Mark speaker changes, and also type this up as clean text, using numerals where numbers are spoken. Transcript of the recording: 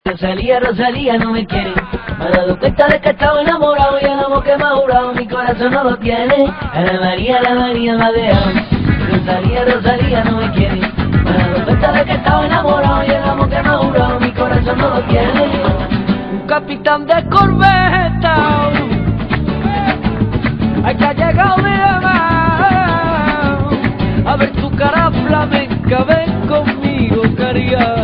Speaker 1: Rosalía, Rosalía no me quiere. Me he dado cuenta de que estaba enamorado y el amor que me ha jurado mi corazón no lo tiene. La María me ha dejado. Rosalía, Rosalía no me quiere. Me he dado cuenta de que estaba enamorado y el amor que me ha jurado mi corazón no lo tiene. Un capitán de corbeta, ay que ha llegado mi amor. A ver tu cara flamenca, ven conmigo, cariño.